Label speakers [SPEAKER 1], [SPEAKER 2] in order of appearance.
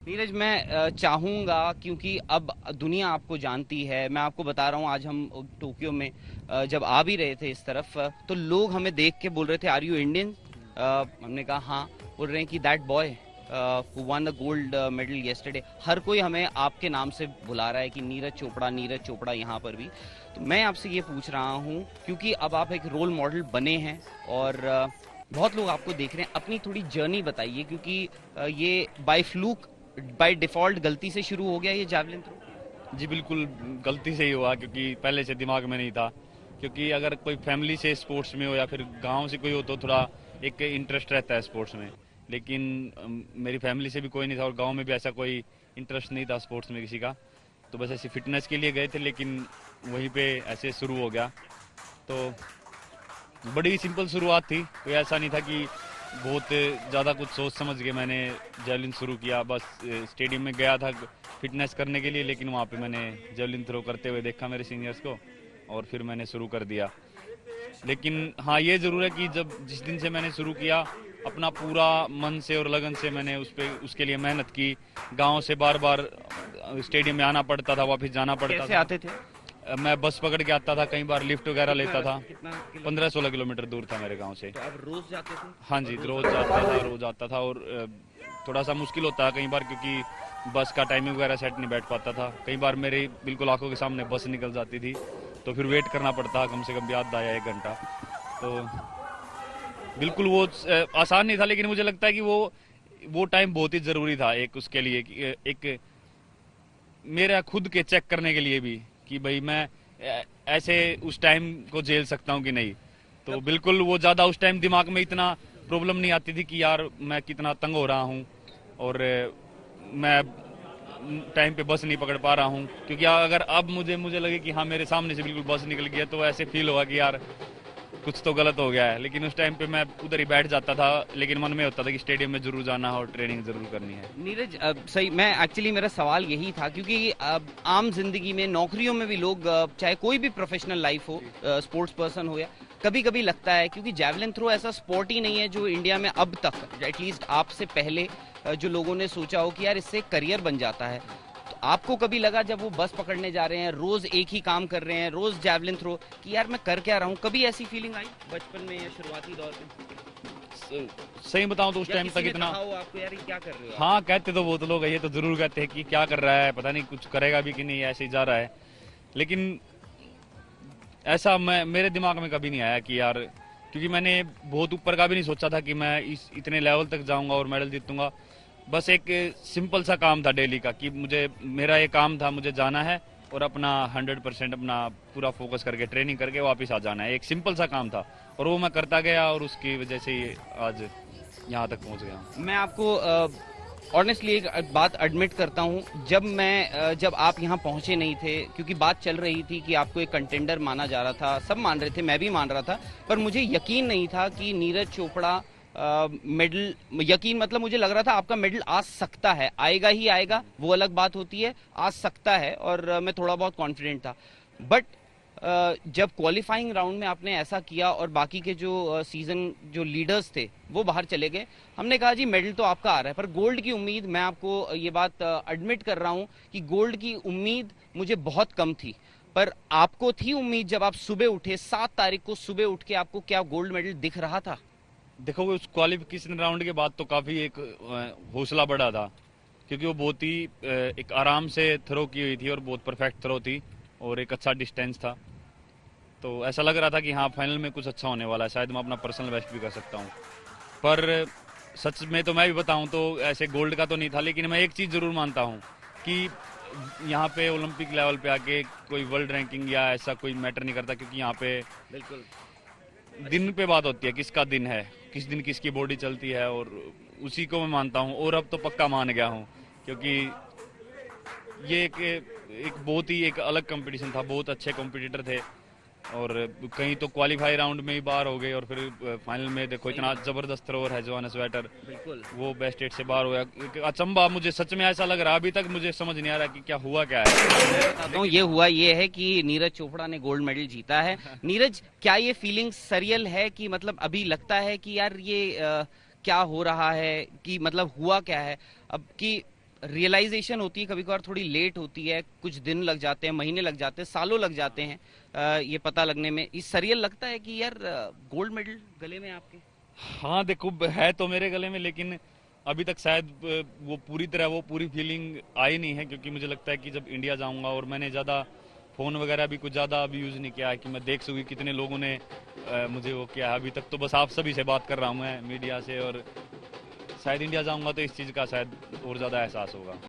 [SPEAKER 1] नीरज, मैं चाहूँगा, क्योंकि अब दुनिया आपको जानती है। मैं आपको बता रहा हूँ, आज हम टोक्यो में जब आ भी रहे थे इस तरफ, तो लोग हमें देख के बोल रहे थे, आर यू इंडियन? हमने कहा हाँ। बोल रहे हैं कि that boy who won the gold medal yesterday. हर कोई हमें आपके नाम से बुला रहा है कि नीरज चोपड़ा, नीरज चोपड़ा, यहाँ पर भी। तो मैं आपसे ये पूछ रहा हूँ, क्योंकि अब आप एक रोल मॉडल बने हैं और बहुत लोग आपको देख रहे हैं। अपनी थोड़ी जर्नी बताइए, क्योंकि ये बाय फ्लूक, बाय डिफॉल्ट गलती से शुरू हो गया ये जैवलिन थ्रो?
[SPEAKER 2] जी बिल्कुल, गलती से ही हुआ क्योंकि पहले से दिमाग में नहीं था। क्योंकि अगर कोई फैमिली से स्पोर्ट्स में हो या फिर गांव से कोई हो तो थोड़ा एक इंटरेस्ट रहता है स्पोर्ट्स में। लेकिन मेरी फैमिली से भी कोई नहीं था और गांव में भी ऐसा कोई इंटरेस्ट नहीं था स्पोर्ट्स में किसी का। तो बस ऐसे फिटनेस के लिए गए थे, लेकिन वहीं पे ऐसे शुरू हो गया। तो बड़ी सिंपल शुरुआत थी, कोई ऐसा नहीं था कि बहुत ज़्यादा कुछ सोच समझ के मैंने जेवलिन शुरू किया। बस स्टेडियम में गया था फिटनेस करने के लिए, लेकिन वहाँ पे मैंने जेवलिन थ्रो करते हुए देखा मेरे सीनियर्स को और फिर मैंने शुरू कर दिया। लेकिन हाँ, ये ज़रूर है कि जब जिस दिन से मैंने शुरू किया, अपना पूरा मन से और लगन से मैंने उसके लिए मेहनत की। गांव से बार बार स्टेडियम में आना पड़ता था, वापस जाना पड़ता
[SPEAKER 1] कैसे
[SPEAKER 2] था।
[SPEAKER 1] आते थे?
[SPEAKER 2] मैं बस पकड़ के आता था, कई बार लिफ्ट वगैरह
[SPEAKER 1] कितना
[SPEAKER 2] लेता था।
[SPEAKER 1] कितना किलोमीटर?
[SPEAKER 2] 15-16 किलोमीटर दूर था मेरे गांव से।
[SPEAKER 1] तो आप रोज जाते थे?
[SPEAKER 2] हाँ
[SPEAKER 1] और
[SPEAKER 2] जी,
[SPEAKER 1] रोज
[SPEAKER 2] रोज
[SPEAKER 1] वापस
[SPEAKER 2] जाता
[SPEAKER 1] आते
[SPEAKER 2] था,
[SPEAKER 1] थे?
[SPEAKER 2] रोज आता था। और थोड़ा सा मुश्किल होता है कई बार, क्योंकि बस का टाइमिंग वगैरह सेट नहीं बैठ पाता था। कई बार मेरी बिल्कुल आंखों के सामने बस निकल जाती थी, तो फिर वेट करना पड़ता, कम से कम याद आया 1 घंटा। तो बिल्कुल वो आसान नहीं था, लेकिन मुझे लगता है कि वो टाइम बहुत ही जरूरी था एक उसके लिए एक मेरा खुद के चेक करने के लिए भी, कि भाई मैं ऐसे उस टाइम को झेल सकता हूँ कि नहीं। तो
[SPEAKER 1] तब
[SPEAKER 2] बिल्कुल वो ज्यादा उस टाइम दिमाग में इतना प्रॉब्लम नहीं आती थी कि यार मैं कितना तंग हो रहा हूँ और मैं टाइम पे बस नहीं पकड़ पा रहा हूँ। क्योंकि अगर अब मुझे लगे कि हाँ मेरे सामने से बिल्कुल बस निकल गया, तो ऐसे फील होगा कि यार कुछ तो गलत हो गया है। लेकिन उस टाइम पे मैं उधर ही बैठ जाता था, लेकिन मन में होता था कि स्टेडियम में जरूर जाना है और ट्रेनिंग जरूर करनी है।
[SPEAKER 1] नीरज, सही, मैं एक्चुअली, मेरा सवाल यही था, क्योंकि आम जिंदगी में, नौकरियों में भी लोग, चाहे कोई भी प्रोफेशनल लाइफ हो, स्पोर्ट्स पर्सन हो, या कभी कभी लगता है, क्योंकि जैवलिन थ्रो ऐसा स्पोर्ट ही नहीं है जो इंडिया में अब तक, एटलीस्ट आपसे पहले, जो लोगों ने सोचा हो कि यार इससे करियर बन जाता है। तो आपको कभी लगा, जब वो बस पकड़ने जा रहे हैं, रोज एक ही काम कर रहे हैं, रोज जैवलिन थ्रो, कि यार मैं कर क्या रहा हूँ? कभी ऐसी फीलिंग आई बचपन में या शुरुआती दौर में?
[SPEAKER 2] सही बताऊं तो उस
[SPEAKER 1] या
[SPEAKER 2] टाइम
[SPEAKER 1] किसी
[SPEAKER 2] तक
[SPEAKER 1] ने
[SPEAKER 2] इतना।
[SPEAKER 1] कहा हो आपको, यार ये क्या कर रहे हो आप?
[SPEAKER 2] हाँ, कहते तो बहुत लोग हैं, ये तो जरूर कहते हैं कि क्या कर रहा है, पता नहीं कुछ करेगा भी कि नहीं, ऐसे ही जा रहा है। लेकिन ऐसा मैं मेरे दिमाग में कभी नहीं आया कि यार, क्योंकि मैंने बहुत ऊपर का भी नहीं सोचा था कि मैं इस इतने लेवल तक जाऊंगा और मेडल जीतूंगा। बस एक सिंपल सा काम था डेली का, कि मेरा ये काम था, मुझे जाना है और अपना 100% अपना पूरा फोकस करके ट्रेनिंग करके वापस आ जाना है। एक सिंपल सा काम था और वो मैं करता गया और उसकी वजह से ही आज यहाँ तक पहुँच गया हूँ।
[SPEAKER 1] मैं आपको ऑनेस्टली एक बात एडमिट करता हूँ, जब आप यहाँ पहुँचे नहीं थे, क्योंकि बात चल रही थी कि आपको एक कंटेंडर माना जा रहा था, सब मान रहे थे, मैं भी मान रहा था, पर मुझे यकीन नहीं था कि नीरज चोपड़ा मेडल, यकीन मतलब मुझे लग रहा था आपका मेडल आ सकता है, आएगा ही आएगा, वो अलग बात होती है, आ सकता है, और मैं थोड़ा बहुत कॉन्फिडेंट था। बट जब क्वालिफाइंग राउंड में आपने ऐसा किया और बाकी के जो सीजन जो लीडर्स थे वो बाहर चले गए, हमने कहा जी मेडल तो आपका आ रहा है, पर गोल्ड की उम्मीद, मैं आपको ये बात एडमिट कर रहा हूं कि गोल्ड की उम्मीद मुझे बहुत कम थी। पर आपको थी उम्मीद? जब आप सुबह उठे 7 तारीख को, सुबह उठ के आपको क्या गोल्ड मेडल दिख रहा था?
[SPEAKER 2] देखो, उस क्वालिफिकेशन राउंड के बाद तो काफी एक हौसला बढ़ा था, क्योंकि वो बहुत ही एक आराम से थ्रो की हुई थी और बहुत परफेक्ट थ्रो थी और एक अच्छा डिस्टेंस था। तो ऐसा लग रहा था कि हाँ फाइनल में कुछ अच्छा होने वाला है, शायद मैं अपना पर्सनल बेस्ट भी कर सकता हूँ। पर सच में तो मैं भी बताऊं तो ऐसे गोल्ड का तो नहीं था, लेकिन मैं एक चीज़ जरूर मानता हूँ कि यहाँ पे ओलंपिक लेवल पे आके कोई वर्ल्ड रैंकिंग या ऐसा कोई मैटर नहीं करता, क्योंकि यहाँ पे
[SPEAKER 1] बिल्कुल।
[SPEAKER 2] दिन पे बात होती है, किसका दिन है, किस दिन किसकी बॉडी चलती है, और उसी को मैं मानता हूँ और अब तो पक्का मान गया हूँ। क्योंकि ये एक बहुत ही एक अलग कंपटीशन था, बहुत अच्छे कॉम्पिटिटर थे और कहीं तो क्वालिफाई राउंड में ही बाहर हो गए और फिर फाइनल में देखो इतना जबरदस्त थ्रोअर है जोहानस वेटर,
[SPEAKER 1] बिल्कुल।
[SPEAKER 2] वो बेस्ट 8 से बाहर हो गया। एक अचंभा, मुझे सच में ऐसा लग रहा है, अभी तक मुझे समझ नहीं आ रहा कि क्या हुआ क्या है।
[SPEAKER 1] बताता हूँ, ये
[SPEAKER 2] लेकिन
[SPEAKER 1] हुआ ये है कि नीरज चोपड़ा ने गोल्ड मेडल जीता है। नीरज, क्या ये फीलिंग सरियल है, कि मतलब अभी लगता है कि यार ये क्या हो रहा है, कि मतलब हुआ क्या है अब, कि रियलाइजेशन होती है कभी कभार थोड़ी लेट होती है, कुछ दिन लग जाते हैं, महीने लग जाते हैं, सालों लग जाते हैं ये पता लगने में। इस सरियल लगता है कि यार गोल्ड मेडल गले में आपके।
[SPEAKER 2] हाँ देखो, है तो मेरे गले में, लेकिन अभी तक शायद वो पूरी तरह वो पूरी फीलिंग आई नहीं है, क्योंकि मुझे लगता है कि जब इंडिया जाऊंगा, और मैंने ज़्यादा फ़ोन वगैरह भी कुछ ज़्यादा अभी यूज़ नहीं किया है कि मैं देख सकूँ कितने लोगों ने मुझे वो किया है। अभी तक तो बस आप सभी से बात कर रहा हूँ मैं, मीडिया से, और शायद इंडिया जाऊंगा तो इस चीज़ का शायद और ज़्यादा एहसास होगा।